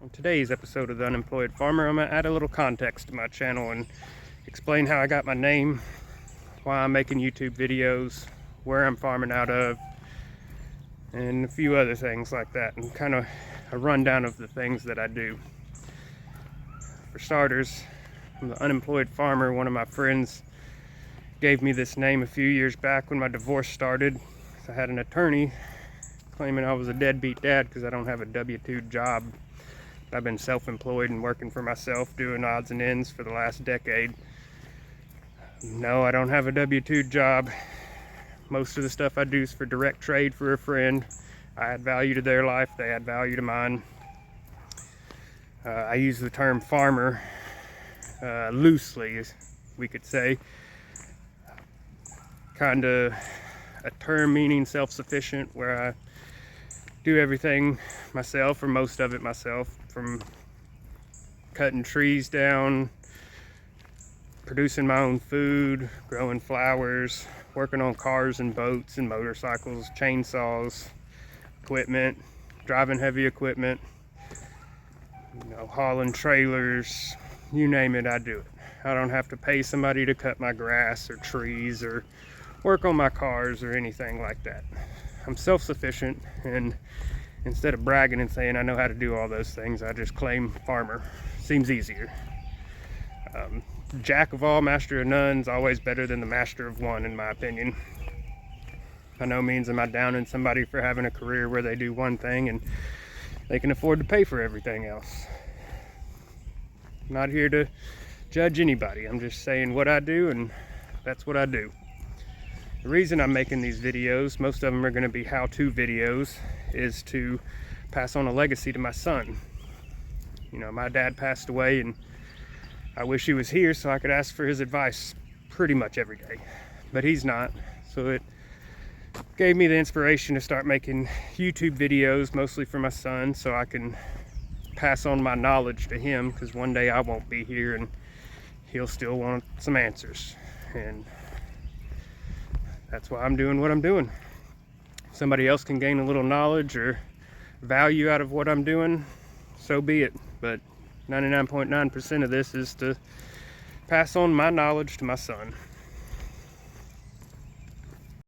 On today's episode of The Unemployed Farmer, I'm going to add a little context to my channel and explain how I got my name, why I'm making YouTube videos, where I'm farming out of, and a few other things like that, and kind of a rundown of the things that I do. For starters, I'm the Unemployed Farmer. One of my friends gave me this name a few years back when my divorce started. I had an attorney claiming I was a deadbeat dad because I don't have a W-2 job. I've been self-employed and working for myself, doing odds and ends for the last decade. No, I don't have a W-2 job. Most of the stuff I do is for direct trade for a friend. I add value to their life, they add value to mine. I use the term farmer loosely, as we could say. Kind of a term meaning self-sufficient, where I do everything myself, or most of it myself, from cutting trees down, producing my own food, growing flowers, working on cars and boats and motorcycles, chainsaws, equipment, driving heavy equipment, hauling trailers, you name it, I do it. I don't have to pay somebody to cut my grass or trees or work on my cars or anything like that. I'm self-sufficient, and instead of bragging and saying I know how to do all those things, I just claim farmer. Seems easier. Jack of all, master of none is always better than the master of one, in my opinion. By no means am I downing somebody for having a career where they do one thing and they can afford to pay for everything else. I'm not here to judge anybody. I'm just saying what I do, and that's what I do. The reason I'm making these videos, most of them are going to be how-to videos, is to pass on a legacy to my son. My dad passed away, and I wish he was here so I could ask for his advice pretty much every day. But he's not, so it gave me the inspiration to start making YouTube videos, mostly for my son, so I can pass on my knowledge to him, because one day I won't be here and he'll still want some answers. And that's why I'm doing what I'm doing. If somebody else can gain a little knowledge or value out of what I'm doing, so be it. But 99.9% of this is to pass on my knowledge to my son.